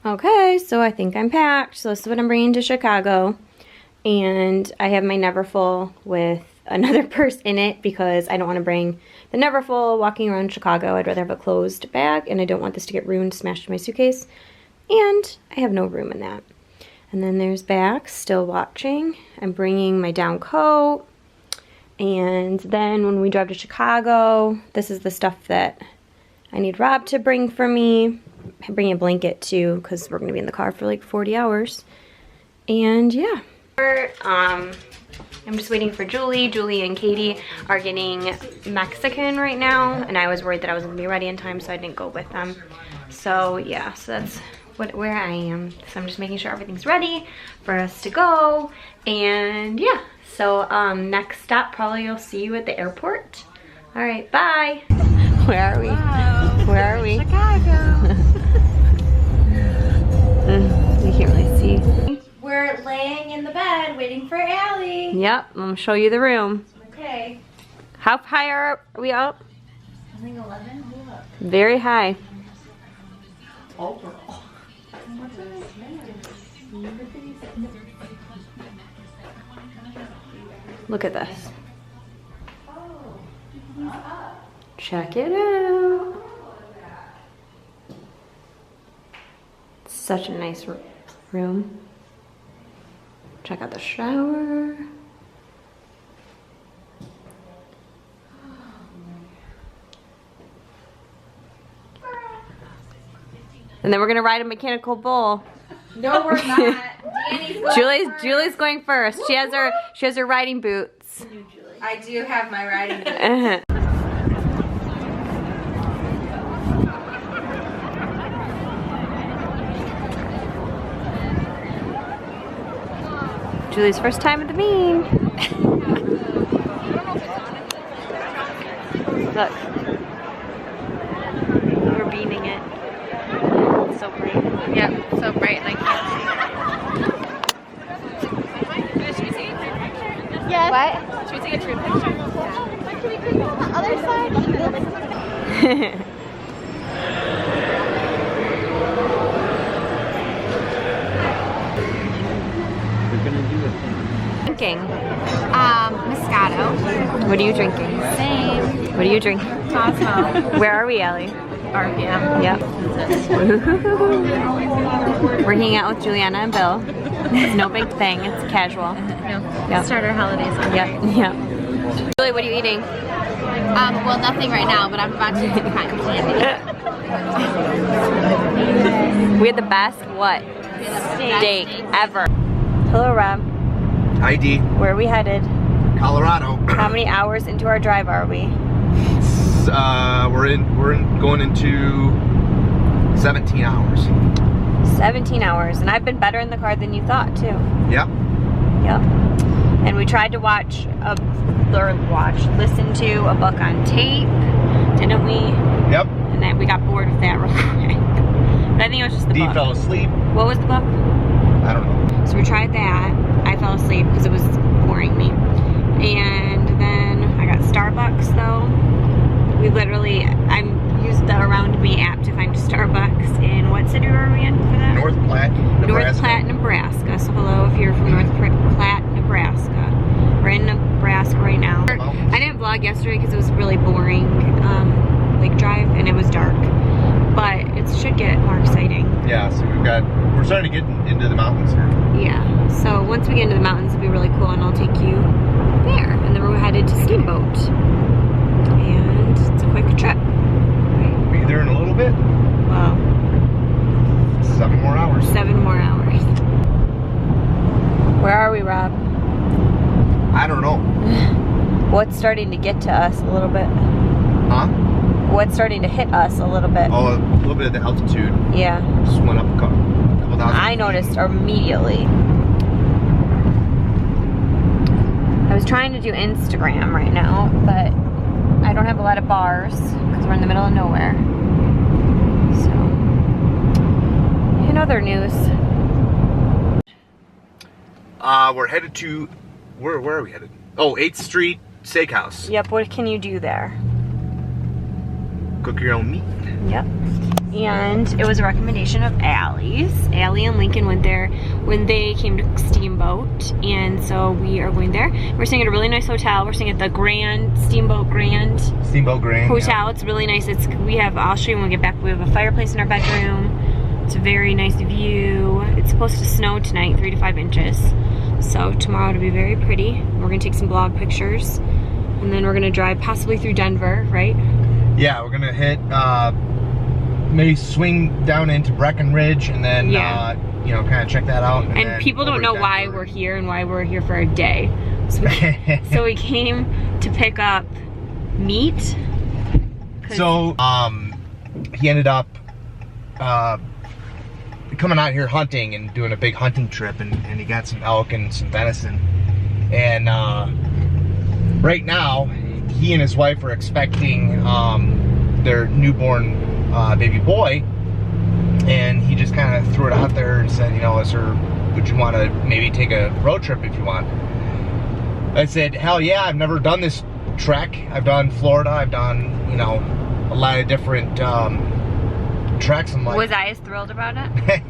Okay, so I think I'm packed. So this is what I'm bringing to Chicago. And I have my Neverfull with another purse in it because I don't want to bring the Neverfull walking around Chicago. I'd rather have a closed bag, and I don't want this to get ruined, smashed in my suitcase. And I have no room in that. And then there's Bax, still watching. I'm bringing my down coat. And then when we drive to Chicago, this is the stuff that I need Rob to bring for me. I'm bringing a blanket too because we're going to be in the car for like 40 hours. And yeah. I'm just waiting for Julie. Julie and Katie are getting Mexican right now. And I was worried that I wasn't going to be ready in time, so I didn't go with them. So yeah, so that's where I am. So I'm just making sure everything's ready for us to go. And yeah, so next stop, probably you'll see you at the airport. All right, bye. Where are we? Wow. Where are we? Chicago. You can't really see. We're laying in the bed waiting for Allie. Yep, I'm gonna show you the room. Okay. How high are we up? I think 11. Very high. Overall. Look at this. Check it out. Such a nice room. Check out the shower. And then we're gonna ride a mechanical bull. No, we're not. Julie's going first. She has her riding boots. I do have my riding boots. Julie's first time at the bean. Look. We're beaming it. It's so bright. Yep, so bright like that. Should we take a group picture? Yes. What? Should we take a group picture? Can we go on the other side of the building? Drinking. Moscato. What are you drinking? Same. What are you drinking? Cosmo. Where are we, Allie? RPM. Yep. We're hanging out with Juliana and Bill. It's no big thing. It's casual. No. Yep. Start our holidays on Yep. Yep. Julie, what are you eating? Well, nothing right now, but I'm about to eat some cotton candy. We had the best what? Steak ever. Hello, Rob. Hi, Dee. Where are we headed? Colorado. How many hours into our drive are we? We're going into 17 hours. 17 hours, and I've been better in the car than you thought too. Yep. Yep. And we tried to listen to a book on tape, didn't we? Yep. And then we got bored with that real quick. But I think it was just the Dee book. fell asleep. What was the book? I don't know. So we tried that. I fell asleep because it was boring me. And then I got Starbucks though. We literally, I used the Around Me app to find Starbucks in, what city were we in for that? North Platte, Nebraska. North Platte, Nebraska. So hello if you're from North Platte, Nebraska. We're in Nebraska right now. I didn't vlog yesterday because it was really boring, like drive, and it was dark. But it should get more exciting. Yeah, so we're starting to get into the mountains here. Yeah, so once we get into the mountains, it'll be really cool, and I'll take you there. And then we're headed to Steamboat. And it's a quick trip. Be there in a little bit. Wow. 7 more hours. 7 more hours. Where are we, Rob? I don't know. What's starting to get to us a little bit? Huh? What's starting to hit us a little bit? Oh, a little bit of the altitude. Yeah. Just went up a couple thousand. I noticed immediately. I was trying to do Instagram right now, but I don't have a lot of bars because we're in the middle of nowhere. So, in other news. We're headed to, where are we headed? Oh, 8th Street Steakhouse. Yep, what can you do there? Cook your own meat. Yep. And it was a recommendation of Allie's. Allie and Lincoln went there when they came to Steamboat, and so we are going there. We're staying at a really nice hotel. We're staying at the Steamboat Grand Hotel. Yeah. It's really nice. I'll show you when we get back. We have a fireplace in our bedroom. It's a very nice view. It's supposed to snow tonight, 3 to 5 inches. So tomorrow it'll be very pretty. We're gonna take some vlog pictures, and then we're gonna drive possibly through Denver, right? Yeah, we're gonna hit, maybe swing down into Breckenridge, and then, you know, kind of check that out. And people don't know why we're here and why we're here for a day. So we came to pick up meat. So, he ended up, coming out here hunting and doing a big hunting trip, and he got some elk and some venison. And right now, he and his wife are expecting their newborn baby boy, and he just kind of threw it out there and said, you know, would you want to maybe take a road trip if you want? I said, hell yeah, I've never done this trek. I've done Florida, I've done, you know, a lot of different treks. I'm like, was I as thrilled about it?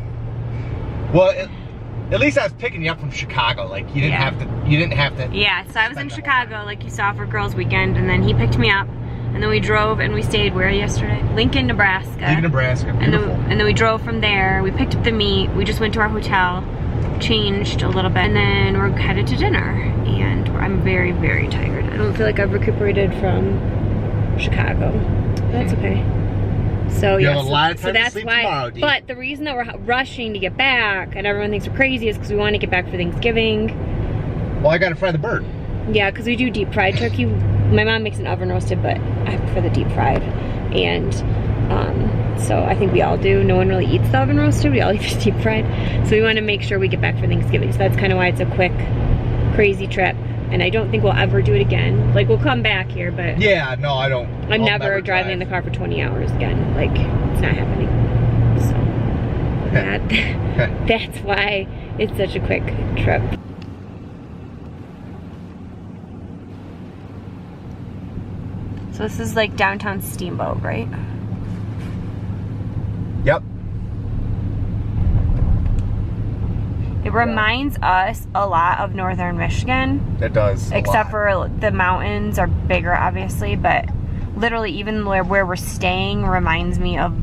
Well, at least I was picking you up from Chicago. Like, you didn't have to. Yeah, so I was in Chicago, like you saw, for girls' weekend, and then he picked me up, and then we drove and we stayed where yesterday? Lincoln, Nebraska. Lincoln, Nebraska. Beautiful. And then we drove from there. We picked up the meat. We just went to our hotel, changed a little bit, and then we're headed to dinner. And I'm very, very tired. I don't feel like I've recuperated from Chicago. That's okay. So you yeah, have a lot of time so that's to sleep why. Tomorrow, Dee. But the reason that we're rushing to get back, and everyone thinks we're crazy, is because we want to get back for Thanksgiving. Well, I gotta fry the bird. Yeah, because we do deep fried turkey. My mom makes an oven roasted, but I prefer the deep fried. And so I think we all do. No one really eats the oven roasted. We all eat the deep fried. So we want to make sure we get back for Thanksgiving. So that's kind of why it's a quick, crazy trip. And I don't think we'll ever do it again. Like, we'll come back here, but yeah, no, I don't. I'm never driving in the car for 20 hours again. Like, it's not happening. So that's why it's such a quick trip. So this is like downtown Steamboat, right? Yep. It reminds us a lot of northern Michigan. It does. Except for the mountains are bigger, obviously, but literally even where we're staying reminds me of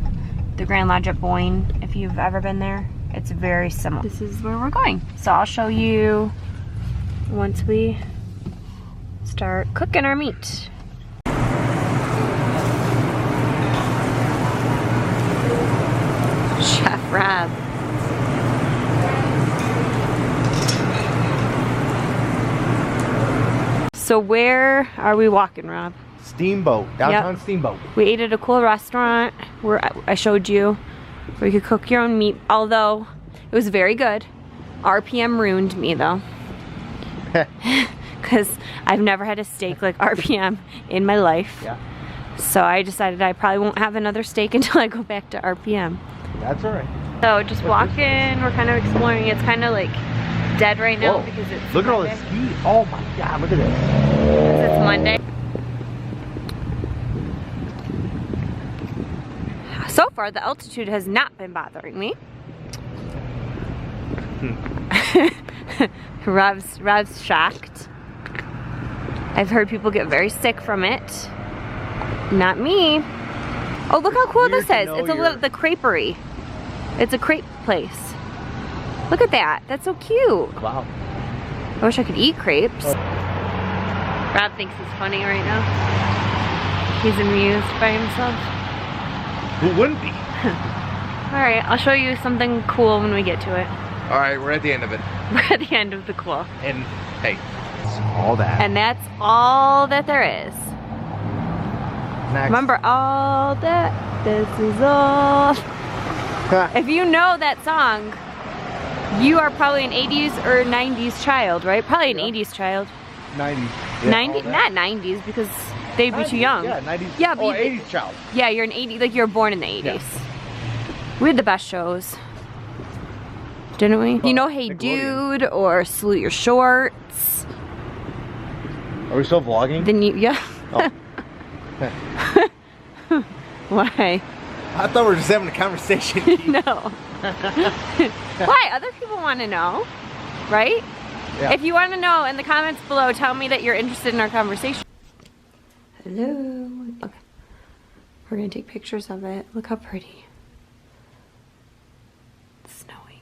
the Grand Lodge at Boyne, if you've ever been there. It's very similar. This is where we're going. So I'll show you once we start cooking our meat. Chef Rob. So where are we walking, Rob? Steamboat, downtown Steamboat. We ate at a cool restaurant where I showed you, where you could cook your own meat, although it was very good. RPM ruined me though. Because I've never had a steak like RPM in my life. Yeah. So I decided I probably won't have another steak until I go back to RPM. That's alright. So just walking, we're kind of exploring. It's kind of like dead right now. Whoa. Because it's look at all Monday. this ski. Oh my god, look at this. It's Monday. So far, the altitude has not been bothering me. Rob's shocked. I've heard people get very sick from it. Not me. Oh, look how cool this is. It's the creperie. It's a crepe place. Look at that. That's so cute. Wow. I wish I could eat crepes. Rob thinks he's funny right now. He's amused by himself. Who wouldn't be? Alright, I'll show you something cool when we get to it. Alright, we're at the end of it. We're at the end of the cool. And hey, that's all that. And that's all that there is. Next. Remember, all that, this is all. If you know that song, you are probably an 80s or 90s child, right? Probably an 80s child. 90s. 90s, not 90s, because they'd be too young. Yeah, 90s. Yeah, but 80s child. Yeah, you're an 80s, like you were born in the 80s. Yeah. We had the best shows, didn't we? You know, Hey Dude or Salute Your Shorts. Are we still vlogging? Then you, yeah. Oh. Why? I thought we were just having a conversation. No. Why? Other people want to know, right? Yeah. If you want to know in the comments below, tell me that you're interested in our conversation. Hello. Okay. We're going to take pictures of it. Look how pretty. It's snowing.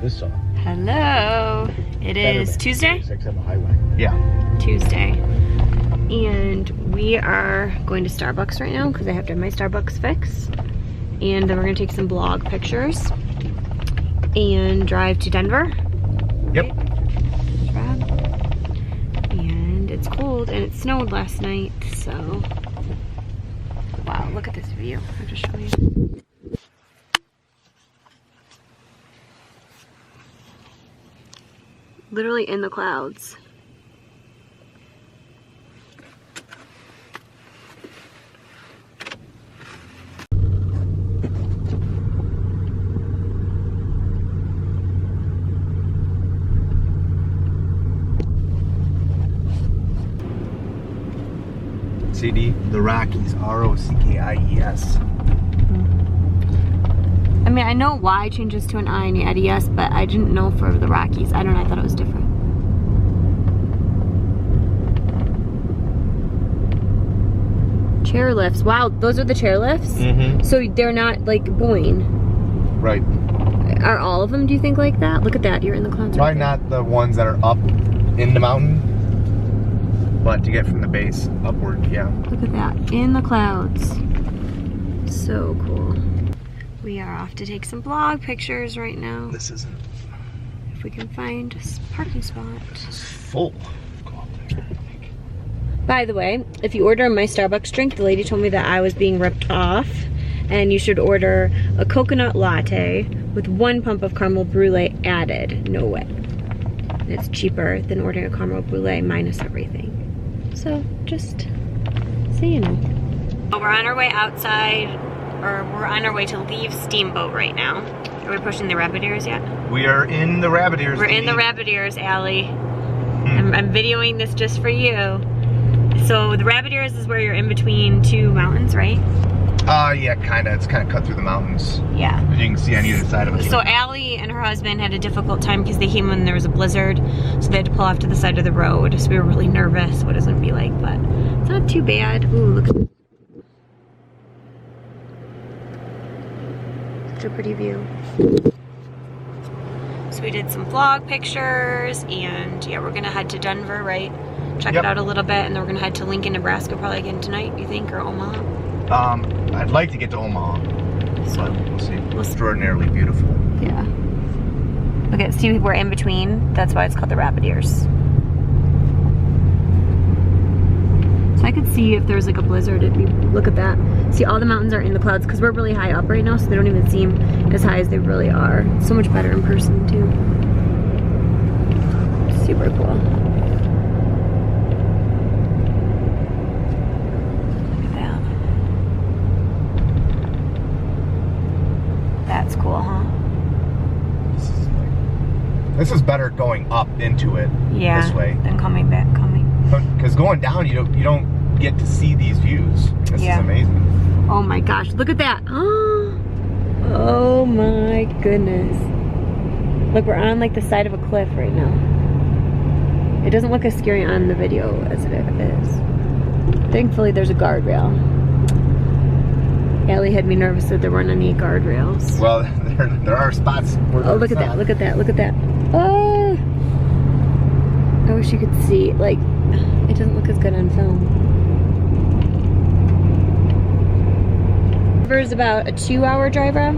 This song. Hello. It is Tuesday? Yeah. Tuesday. And we are going to Starbucks right now because I have to have my Starbucks fix. And then we're going to take some blog pictures and drive to Denver. Yep. And it's cold and it snowed last night, so wow, look at this view. I'll just show you. Literally in the clouds. CD, the Rockies, R-O-C-K-I-E-S. I mean, I know Y changes to an I and you add ES, but I didn't know for the Rockies. I don't know, I thought it was different. Chairlifts. Wow, those are the chairlifts? Mm-hmm. So they're not like Boeing. Right. Are all of them, do you think, like that? Look at that, you're in the clouds. Probably not the ones that are up in the mountain, but to get from the base upward, yeah. Look at that, in the clouds. So cool. We are off to take some blog pictures right now. This isn't. If we can find a parking spot. It's full. By the way, if you order my Starbucks drink, the lady told me that I was being ripped off, and you should order a coconut latte with 1 pump of caramel brulee added. No way. And it's cheaper than ordering a caramel brulee minus everything. So just so you know. We're on our way outside, or we're on our way to leave Steamboat right now. Are we pushing the rabbit ears yet? We are in the rabbit ears. We're in the rabbit ears, Allie. I'm videoing this just for you. So the rabbit ears is where you're in between 2 mountains, right? Yeah, kinda. It's kinda cut through the mountains. Yeah. As you can see on either side of it. So Allie and her husband had a difficult time because they came when there was a blizzard, so they had to pull off to the side of the road. So we were really nervous what it was gonna be like, but it's not too bad. Ooh, look at such a pretty view. So we did some vlog pictures, and yeah, we're gonna head to Denver, right? Check it out a little bit, and then we're gonna head to Lincoln, Nebraska probably again tonight, you think, or Omaha? I'd like to get to Omaha, So but we'll see. Extraordinarily beautiful. yeah. Okay, see, we're in between. That's why it's called the rabbit ears. So I could see if there's like a blizzard, it'd be, look at that. See, all the mountains are in the clouds because we're really high up right now, so they don't even seem as high as they really are. So much better in person too. Super cool. That's cool, huh? This is better going up into it this way. Than coming back, Because going down, you don't get to see these views. This is amazing. Oh my gosh, look at that. Oh my goodness. Look, we're on like the side of a cliff right now. It doesn't look as scary on the video as it is. Thankfully, there's a guardrail. Allie had me nervous that there weren't any guardrails. Well, there are spots where oh, look at that, look at that, look at that. Oh! I wish you could see, like, it doesn't look as good on film. Denver's about a 2-hour drive around?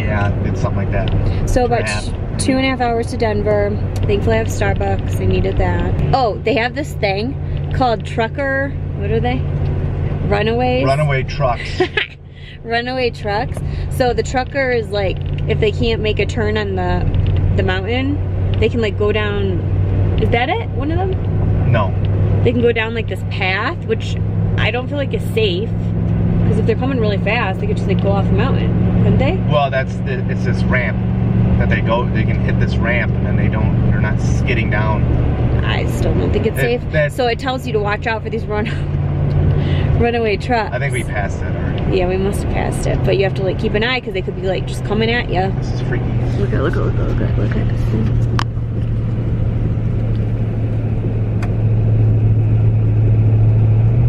Yeah, it's something like that. So about 2.5 hours to Denver. Thankfully I have Starbucks, I needed that. Oh, they have this thing called trucker, what are they? Runaways? Runaway trucks. Runaway trucks. So the trucker is like, if they can't make a turn on the mountain, they can like go down, is that it? One of them? No. They can go down like this path, which I don't feel like is safe. Because if they're coming really fast, they could just like go off the mountain. Couldn't they? Well, it's this ramp that they can hit this ramp and then they're not skidding down. I still don't think it's safe. That- So it tells you to watch out for these runaway trucks. I think we passed that already. Yeah, we must have passed it. But you have to like keep an eye because they could be like just coming at you. This is freaky. Look at.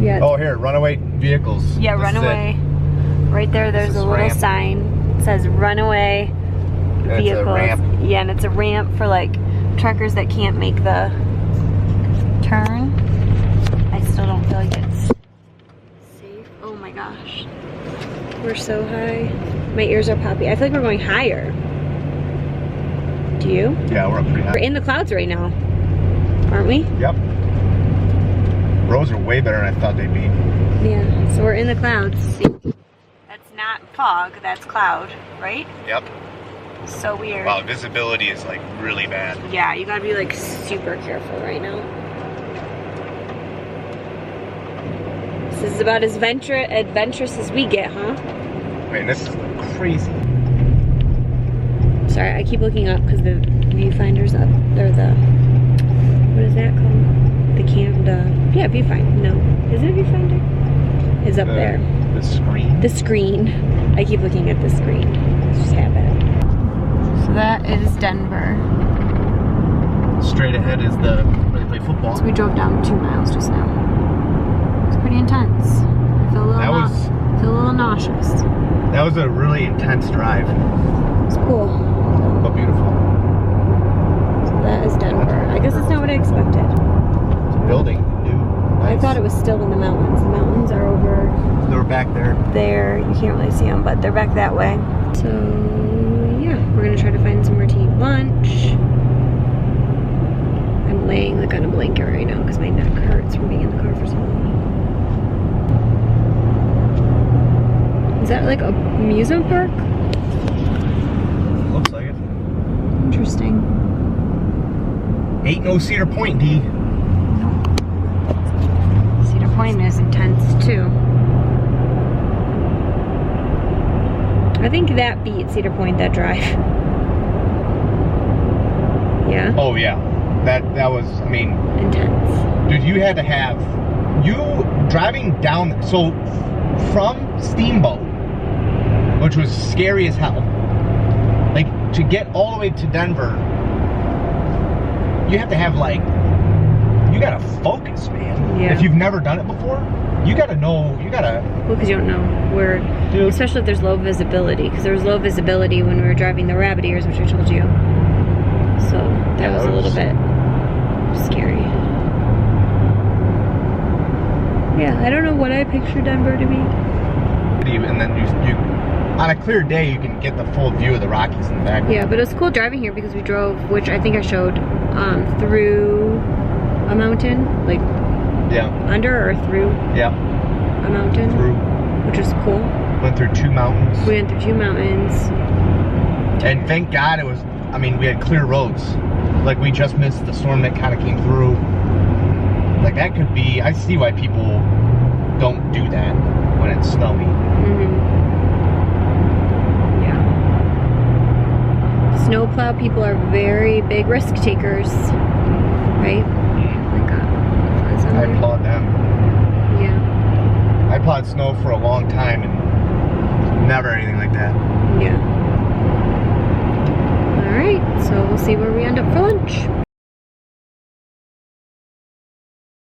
Yeah. Oh, here, runaway vehicles. Yeah, This is runaway. Right there, there's This a is little ramp. sign. It says runaway And it's a vehicles. ramp. Yeah, and it's a ramp for like truckers that can't make the turn. I still don't feel like it's safe. Oh my gosh. We're so high. My ears are poppy. I feel like we're going higher. Do you? Yeah, we're up pretty We're high. in the clouds right now, aren't we? Yep. Roads are way better than I thought they'd be. Yeah, so we're in the clouds. See? That's not fog, that's cloud, right? Yep. So weird. Wow, visibility is like really bad. Yeah, you gotta be like super careful right now. This is about as adventurous as we get, huh? Man, this is crazy. Sorry, I keep looking up because the viewfinder's up. Or the, what is that called? Yeah, viewfinder. No, is it a viewfinder? Is up there. The screen. The screen. I keep looking at the screen. It's just habit. So that is Denver. Straight ahead is where they play football. So we drove down 2 miles just now. It's pretty intense. I feel a little, feel a little nauseous. That was a really intense drive, It's cool. but beautiful. So that is Denver. I guess it's not what I expected. It's a building, new. I Nice. thought it was still in the mountains. The mountains are over They were back there. there. You can't really see them, but they're back that way. So yeah, we're gonna try to find somewhere to eat lunch. I'm laying like on a blanket right now because my neck hurts from being in the car for so long. Is that like a amusement park? Looks like it. Interesting. Ain't no Cedar Point, D. Cedar Point is intense too. I think that beat Cedar Point, that drive. Yeah? Oh yeah, that was. I mean, Intense. dude, you had to have driving down. So from Steamboat, which was scary as hell. Like to get all the way to Denver, you have to have like. You gotta focus, man. Yeah. If you've never done it before, you gotta know. You gotta. Well, because you don't know where, Dude. especially if there's low visibility. Because there was low visibility when we were driving the rabbit ears, which I told you. So that was a little bit scary. Yeah, I don't know what I pictured Denver to be. And then you on a clear day you can get the full view of the Rockies in the back. Yeah, but it was cool driving here because we drove, which I think I showed, through a mountain, like Yeah. under or through Yeah. a mountain, Through. which was cool. Went through 2 mountains. We went through 2 mountains. And thank God it was. I mean, we had clear roads. Like we just missed the storm that kind of came through. Like that could be. I see why people don't do that when it's snowy. Yeah. Snowplow people are very big risk takers, right? Like flies on I there. applaud them. Yeah. I plowed snow for a long time and never anything like that. Yeah. All right, so we'll see where we end up for lunch.